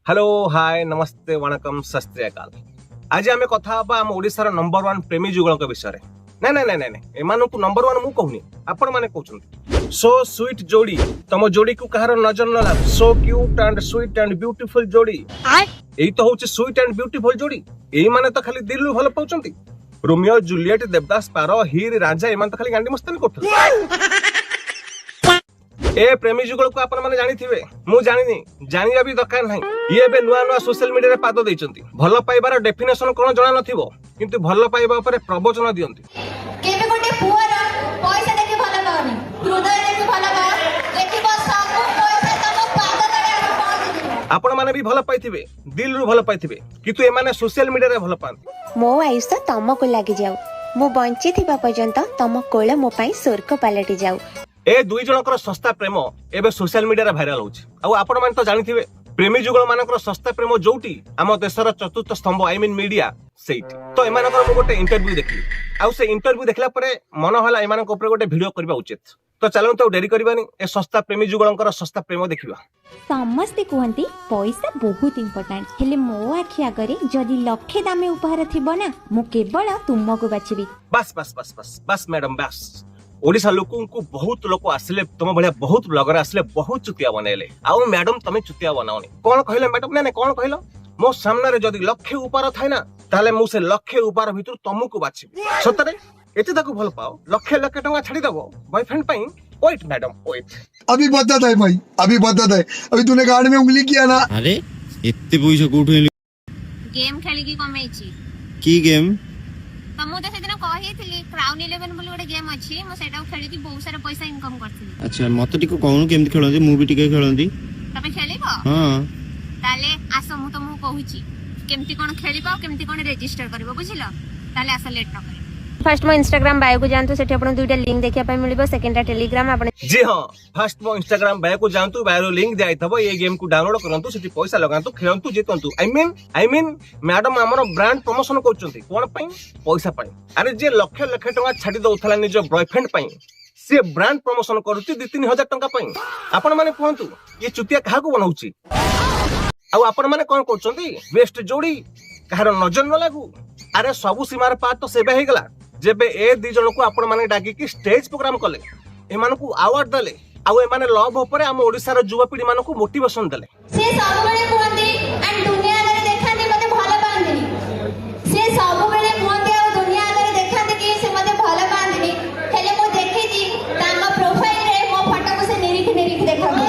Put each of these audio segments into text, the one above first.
Hello hi नमस्ते वणकम सत श्री अकाल। आज आम कथा आम ओडिशार नंबर 1 प्रेमी जुगल विषय में। नहीं एमानकु नंबर 1 मु कहूनी आपण माने कहउछन। सो स्वीट जोड़ी तम जोड़ी को कहार नजर न लाग। So cute and sweet and beautiful जोड़ी एई तो होची स्वीट एंड ब्यूटीफुल जोड़ी। एई माने तो खाली दिल भल पाउचंती। रोमियो जूलियट देवदास पारो हीर राजा एमान तो खाली गांडी मस्तानी करथले। ए प्रेमी जुगल को आपण माने जानि थिबे मु जानिनी जानिया भी दरकार नाही। ये बे नुआ नुआ सोशल मीडिया रे पाद देइचंती। भल पाइबार डेफिनेशन कोन जणा नथिबो किंतु भल पाइबा ऊपर प्रवचन दियंती। केबे गोटे पुअर पैसा देखि भल पावनी हृदय देखि भल पाव देखिबो सब पैसा तम पाद तळे आ पहुंच दिबो। आपण माने भी भल पाइथिबे दिल रु भल पाइथिबे किंतु ए माने सोशल मीडिया रे भल पान। मो आयुष तमको लागि जाऊ मु बंची थिबा पर्यंत तम कोळ मो पई स्वर्ग पलटि जाऊ। ए दुई जनकर सस्ता प्रेम एबे सोशल मीडिया रे भाइराल होछि। आ आपण माने तो जानिथिबे प्रेमी जुगल मानकर सस्ता प्रेम जोटी आम देशर चतुर्थ स्तंभ आई मीन मीडिया सेठी। तो एमानकर मु गोटे इंटरव्यू देखली आ से इंटरव्यू देखला परे मन होला एमानक ऊपर गोटे वीडियो करबा उचित। तो चलो तो डेरी करबानी ए सस्ता प्रेमी जुगलंकर सस्ता प्रेम देखिबा। समस्ते कहती पैसा बहुत इम्पोर्टेंट हेले मो आखि आगरे जदि लक्षे दामे उपहार थिबो ना मु केवल तुमको बाछिबी। बस बस बस बस बस मैडम बस। ओडिशा लोकन को बहुत लोक आसिले तुम भलिया बहुत ब्लॉगर आसिले बहुत चुतिया बनेले। आउ मैडम तमे चुतिया बनाओनी कोन कहले मैडम ने कोन कहलो मो सामने रे जदी लक्षे उपहार थाय ना ताले मु से लक्षे उपहार भितर तुमको बाछिबी। सतरे एते ताको भल पाओ लक्षे लक्षे टंका छाडी दबो बॉयफ्रेंड पई। वेट मैडम वेट अभी बता है भाई अभी बता है। अभी तूने गाड़ी में उंगली किया ना। अरे एत्ते पैसा कोठु गेम खेली की कमेछि की गेम त मु त सेदिन कहिथिली क्राउन 11 बोली गोटे गेम अछि मु सेटा खेली की बहुत सारा पैसा इनकम करथिली। अच्छा मते टिको कहूनु केमति खेलंदी मु भी टिके खेलंदी। तबे खेलिबो हां ताले आसो मु त मु कहूची केमति कोन खेलिबो केमति कोन रजिस्टर करबो बुझिलो। ताले आसो लेट न करे। फर्स्ट मो इंस्टाग्राम बायो को जानतो सेठी आपण दुईटा लिंक देखिया पय मिलिबो। सेकंड टा टेलीग्राम आपण जी हां फर्स्ट मो इंस्टाग्राम बायो को जानतु बायो लिंक दे आइथबो। ये गेम को डाउनलोड करंतु सेठी पैसा लगांतु खेलंतु जितंतु। आई मीन मैडम हमर ब्रांड प्रमोशन करचंती कोन पई पैसा पई। अरे जे लक्ष लक्ष टका छाडी दउथला निज बॉयफ्रेंड पई से ब्रांड प्रमोशन करूची 2-3 हजार टका पई। आपण माने कहंतु ये चुतिया काहा को बनाउची आ आपण माने कोन करचंती बेस्ट जोड़ी कहार नजर न लागू। अरे सबु सीमार पार तो सेबे हे गला जेबे ए दी जण को आपण माने डाकी की स्टेज प्रोग्राम कले एमान को अवार्ड दले आ ए माने लव ऊपर हम ओडिसा रो युवा पीढ़ी मान को मोटिवेशन दले। से सब बळे कोंदी एंड दुनिया रे देखांदी मते भलो पांदी से सब बळे कोंदी आ दुनिया रे देखांदी कि से मते भलो पांदी हेले मो देखि जी ताम प्रोफाइल रे मो फोटो को से निरीख देखाबो।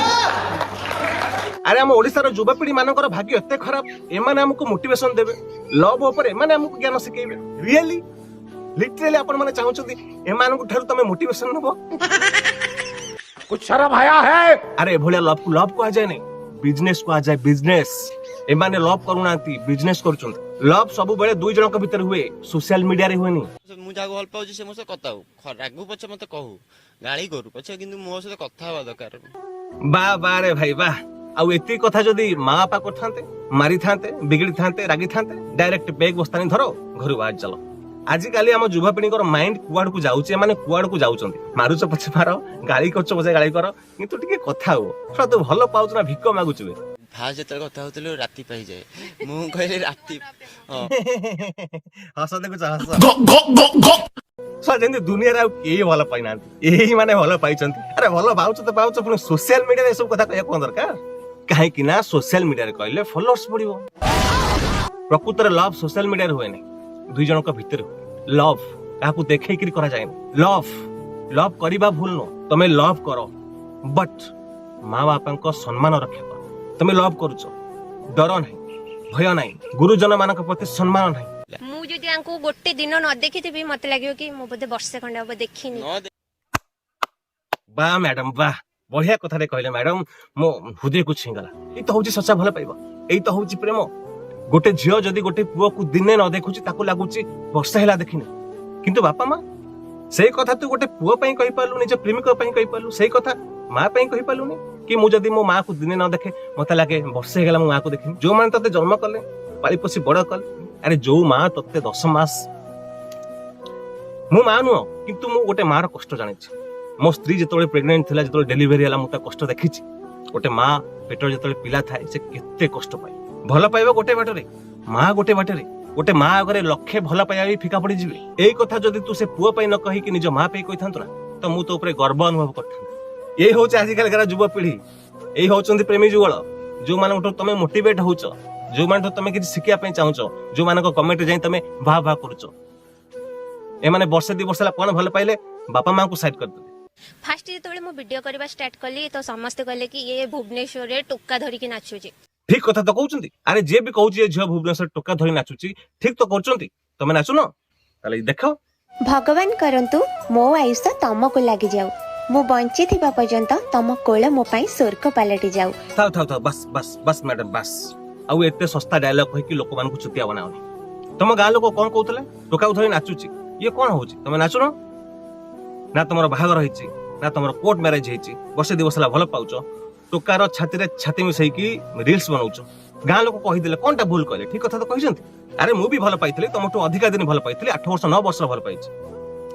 अरे हम ओडिसा रो युवा पीढ़ी मानकर भाग्य एते खराब एमाने हमको मोटिवेशन देबे लव ऊपर एमाने हमको ज्ञान सिखेबे। रियली लिटरली आपण माने चाहउछथि एमान को ठहर तमे मोटिवेशन नबो कुछ शर्म आया है। अरे भोलिया लव को आ जाय नै बिजनेस को आ जाय बिजनेस। एमाने लव करूनांती बिजनेस करचंती। लव सब बेले दुई जण के भीतर हुए सोशल मीडिया रे हुएनी। मु जागो हल पाउची से मोसे कताउ रागु पछे मते कहू गाली करू पछे किंतु मो से कथा हवा दरकार। बा बा रे भाई बा आउ एती कथा जदी मां बापा करथांते मारी थांते बिगड़ी थांते रागी थांते डायरेक्ट बैग बस्तानी धरो घर बाहर चलो। आजिकाली आम युवा पीढ़ी माइंड कुआड़ को जाउचे माने कुआड़ को जाउचंती मारुच पछे मारो गाली करछ पछे गाली कर किंतु टिके कथा हो थोड़ा तो भलो पाउछ ना भिक मागुचबे। फास्ट जतल कथा होतलो राती पाई जाए मु कहले राती हस देखुछ हस सा जेंदी दुनिया रे के भलो पाइ ना एही माने भलो पाइचंती। अरे भलो पाउछ तो पाउछ पुनी सोशल मीडिया रे सब कथा कहया कोन दरकार काहे कि ना सोशल मीडिया रे कहले फॉलोअर्स बढ़िबो। प्रकृत रे लव सोशल मीडिया रे होय नै दुई जन का भीतर लव काकू देखे कि करा जाए। लव करिबा भूल नो तमे लव करो बट माँ बापा को सम्मान रक्षा करो। तमे लव करूछ डर नहीं भय नहीं गुरुजन मान प्रति सम्मान नहीं। मु जदि आंको गोटे दिन न देखिथिबी मते लागियो कि मो बदे वर्षे खंडे अब देखिनी। बा मैडम बा बढ़िया कथा रे कहले मैडम मो हृदय को छिंगला। ए तो होची सच्चा भल पाइबा ए तो होची प्रेम। गोटे झियो जदि गोटे पुओ को दिने न देखुची ताको लागुची वर्षा हेला देखिने किंतु बापा मां सेई कथा तू गोटे पुओ पई कहि पालु निज प्रेमिक पई कहि पालु सेई कथा मां पई कहि पालुनी कि मु जदि मो मां को दिने न देखे मते लागे वर्षा हेला मो मां को देखिनी। जो माने तते जन्म कले पाली पोसी बड़ कले अरे जो मां तते 10 मास मु मां नु किंतु मु गोटे मां रो कष्ट जानिछि। मो स्त्री जेतोले प्रेग्नेंट थिला जेतोले डिलीवरी हला मु ता कष्ट देखिछि। गोटे मां पेटर जेतोले पिला थाए से केते कष्ट पाए ଭଲ ପାଇବା ଗୋଟେ ବାଟରେ, ମା ଗୋଟେ ବାଟରେ। ଗୋଟେ ମା ଆଗରେ ଲକ୍ଷେ ଭଲ ପାଇବା ବି ଫିକା ପଡିଯିବେ। ଏଇ କଥା ଯଦି ତୁ ସେ ପୁଅ ପାଇଁ ନ କହିକି ନିଜ ମା ପାଇଁ କହିଥାନ୍ତୁ ନା, ତ ମୁଁ ତୋ ଉପରେ ଗର୍ବ ଅନୁଭବ କରିଥାନ୍ତି। ଏଇ ହଉଛି ଆଜିକାଲିକାର ଯୁବପିଢି, ଏଇ ହଉଛନ୍ତି ପ୍ରେମୀ ଯୁଗଳ, ଯୋଉମାନଙ୍କଠୁ ତମେ ମୋଟିଭେଟ ହଉଛ, ଯୋଉମାନଠୁ ତମେ କିଛି ଶିଖିବା ପାଇଁ ଚାହୁଁଛ, ଯୋଉମାନଙ୍କ କମେଣ୍ଟ ଯାଇ ତମେ ବାହା ବାହା କରୁଛ। ଏମାନେ ବର୍ଷେ 2 ବର୍ଷ ହେଲା କଣ ଭଲ ପାଇଲେ, ବାପା ମାଙ୍କୁ ସାଇଡ କରିଦେଲେ। फास्ट जेତେବେଳେ ମୁଁ वीडियो करबा स्टार्ट कली तो समस्ते कहले कि ये भुवनेश्वर रे टोका धरिकी नाचुची। ठीक कथा तो कहउଛନ୍ତି। अरे जे भी कहउची झियो भुवनेश्वर टोका धरी नाचुची, ठीक तो करचंती। तमे नाचुन ताले देखो। ଭଗବାନ କରନ୍ତୁ ମୋ ଆୟୁଷ ତମକୁ ଲାଗି ଯାଉ, ମୁଁ ବଞ୍ଚିଥିବା ପର୍ଯ୍ୟନ୍ତ ତମ କୋଳ ମୋ ପାଇଁ ସ୍ୱର୍ଗ ପାଲଟି ଯାଉ। थाउ थाउ थाउ बस बस बस मैडम बस। आउ एते सस्ता डायलॉग कहि कि लोक मानकु चुतिया बनाओनी। तम गां लोक कोन कहउतले टोका धरी नाचुची, ये कोन होउची? तमे नाचुन ना, तमरो बाहागर होईची ना, तमरो कोर्ट मैरिज होईची, वर्षे 2 वर्ष ला भल पाउचो, टोकार छाती रे छाती मिसई की रील्स बनाउचो। गां लोक कहि देले कोनटा भूल कहले, ठीक कथा तो कहिसंती। अरे मु भी भल पाइथिली, तमटु अधिका दिन भल पाइथिली, 8 वर्ष 9 वर्ष भल पाइची,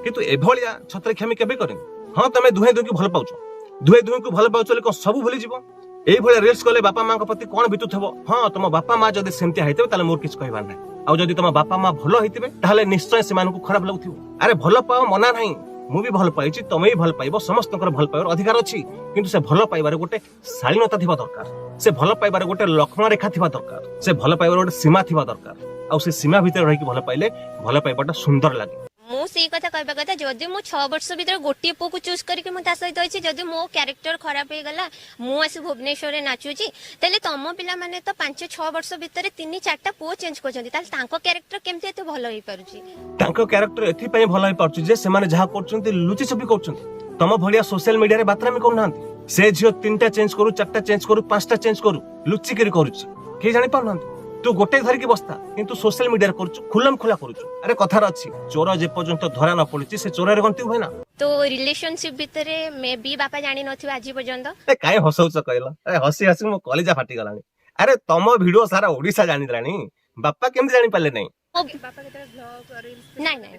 किंतु एभलिया छत्र क्षमी केबे करिन। हां तमे दुहे दुहे भल पाउचो, दुहे दुहे को भल पाउचो, को सब भूली जीवो। एई भलिया रील्स कले बापा मां के प्रति कोन बितुथबो। हां तम बापा मां जदी सेमति हाइतबे ताले मोर किछ कहबार नै। आ जदी तम बापा मां भलो हितिबे ताले निश्चय से मानकु खराब लागुथिबो। अरे भल पाओ मना नाही, मु भी भल पाइची, तमे भी भल पाइबो, समस्तकर भल पाइबार अधिकार अछि, किंतु से भल पाइबार गोटे शालीनता थिबा दरकार, से भल पाइबार गोटे लक्षण रेखा थिबा दरकार, से भल पाइबार गोटे सीमा थिबा दरकार। आ से सीमा भीतर रही भल पाइले भल पाइबाटा सुंदर लागे। मु सेई कथा कहबा कथा जदी मु 6 वर्ष भीतर गोटिए पो को चूज करके मु ता सहित होइछि, जदी मो कैरेक्टर खराब हे गला, मु आसी भुवनेश्वर रे नाचुची, तले तम पिला माने तो 5-6 वर्ष भीतर 3-4टा पो चेंज करछंती, ताल तांको कैरेक्टर केमते एते भलो होई पारुची? तांको कैरेक्टर एथि पय भलो होई पारुची जे से माने जहा करछंती लुचि छपि करछंती। तम भलिया सोशल मीडिया रे बातरामी करनांती। से जियो 3टा चेंज करू, 4टा चेंज करू, 5टा चेंज करू, लुचि करी करूची, के जानि पाउनांती। तू गोटे धर की बस्ता, किंतु सोशल मीडिया रे करछु, खुलम खुला करछु। अरे कथा अछि, चोर जे पर्यंत धरा न पड़िछि से चोर रे गंती होय ना। तो रिलेशनशिप भीतर मे बी बापा जानि नथिबा आजि पर्यंत। ए काय हसौछ कहला? अरे हसी हसी मो कलेजा फाटी गलानी। अरे तम वीडियो सारा ओडिसा जानि दलानी, बापा केमति जानि पाले नै? बापा केते ब्लॉग नहीं नहीं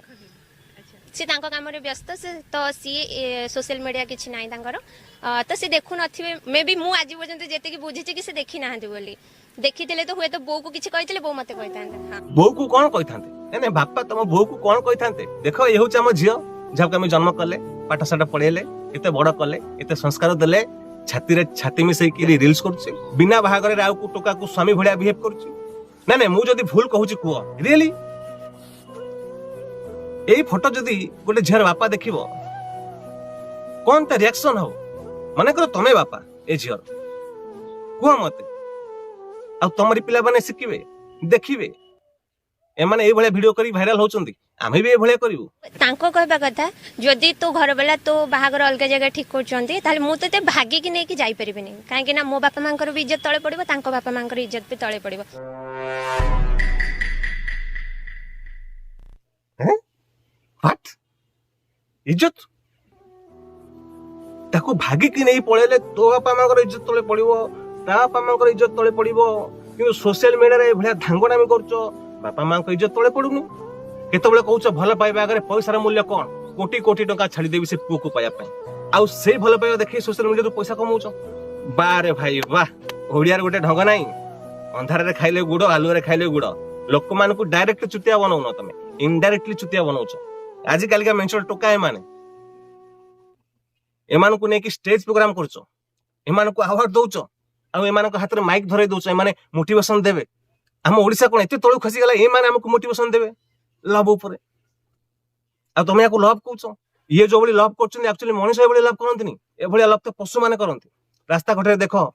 से तांको काम रे व्यस्त, से तो सी सोशल मीडिया किछि नाही तांकर, तो से देखु नथिबे। मे बी मु आजि पर्यंत जेते कि बुझिछि कि से देखि नाहंती बोली, देखिथिले तो हुए तो बो को किछि कहिथिले, बो मते कहिथांते। हां बो को कोन कहिथांते? नै नै बापा तम बो को कोन कहिथांते? देखो ए होछ हम झियो, जब हम जन्म करले, पाठ साठ पढेले, एते बड़ करले, एते संस्कार देले, छाती रे छाती मिसई कि रील्स करछि, बिना बाहागर रे आउ को टोका को स्वामी भलिया बिहेव करछि। नै नै मु जदी भूल कहूछि कुओ, रियली एई फोटो जदी गोटे झियर बापा देखिबो कोन ता रिएक्शन हो? माने करो तमे बापा ए झियर कुओ मते, आ तमरी पिला माने शिखिबे देखिबे, ए माने ए भलिया वीडियो करी भाइराल होचंदी, आमे भी ए भलिया करिवो। तांको कहबा कथा जदी तो घर वाला तो बाहागर अलग जगह ठीक करचंती, ताले मु तते भागी कि नै कि जाई परिबिनी, काहे कि ना मो बापा मांकर भी इज्जत तळे पड़िबो, तांको बापा मांकर इज्जत भी तळे पड़िबो। हैं व्हाट इज्जत? ताको भागी कि नै पळेले तो बापा मांकर इज्जत तळे पड़िबो, ता बापा मांकर इज्जत तळे पड़िबो, किंतु सोशल मीडिया रे ए भलिया धांगोनामी करचो, बापा मांकर इज्जत तळे पडुनी। केतबेले कहउछ भल पाइबा आगे पैसार मूल्य कोन? कोटी कोटी टंका छाड़ी देबी से पुओ को पाया पई, आ से भल पाइबा देखि सोशल मीडिया रो पैसा कमाउछ। बारे भाई वाह, ओडिया रे गोटे ढंग नाही, अंधार रे खाइले गुड़, आलू रे खाइले गुड़। लोक मान को डायरेक्ट चुतिया बनाउन, तमे इनडायरेक्टली चुतिया बनाउछ। आज काल का मेंचर टोका ए माने एमान को नेकी स्टेज प्रोग्राम करछ, एमान को अवार्ड दउछ, आ एमान को हाथ रे माइक धरे दउछ, एमाने मोटिवेशन देबे। हम ओडिसा कोन एते तळु खसी गला, ए माने हमको मोटिवेशन देबे लव ऊपर। आ तुम या लव कहूछ, ये जो बड़ी लव करछन एक्चुअली मनुष्य ए बड़ी लव करंतनी, ए बड़ी लव तो पशु माने करंती। रास्ता घाटे देखो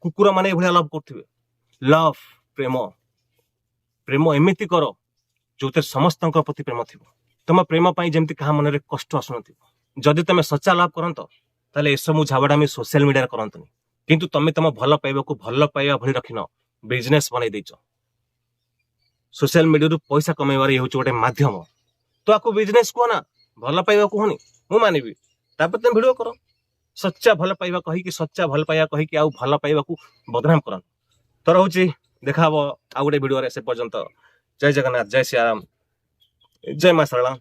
कुकुर माने ए बड़ी लव करथिबे। लव प्रेम, प्रेम एमिति करो जोते समस्तक प्रति प्रेम थिबो। तुम प्रेम पाई जेमति कहा मन रे कष्ट आसुनथिबो। जदि तुम सच्चा लव करंत ताले ए सब झाबडा में सोशल मीडिया रे करंतनी, किंतु तुम तम भल पाइबा को भल पाइबा भली रखिनो, बिजनेस बनै दैछ। सोशल मीडिया रु पैसा कमाइबार ये होछ गोटे माध्यम, तो आको बिजनेस को ना भल पाइबा को होनी मु मानिबी। तापर तुम वीडियो करो सच्चा भल पाइबा कहि कि, सच्चा भल पाइबा कहि कि, आ भल पाइबा को बदनाम करन। तो रहउची देखाबो आ गोटे वीडियो रे। से पर्यंत जय जगन्नाथ, जय श्री राम, जय मां सरला।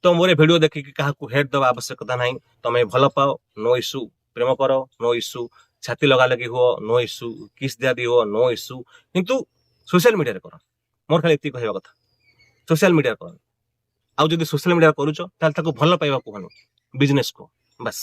तो मोरे वीडियो देखि कि काहा को हेड दबा आवश्यकता नाही। तमे भल पाओ, नो इश्यू, प्रेम करो, नो इश्यू, ଛାତି ଲଗା ଲଗି ହୁଅ नो इश्यू, किस दिया दी हुआ नो इश्यू, किंतु सोशल मीडिया रे कर मोर खाली एति कहवा कथा सोशल मीडिया कर आउ जदि सोशल मीडिया करूछ ताल ताको भल पाइबा कहनु बिजनेस को बस।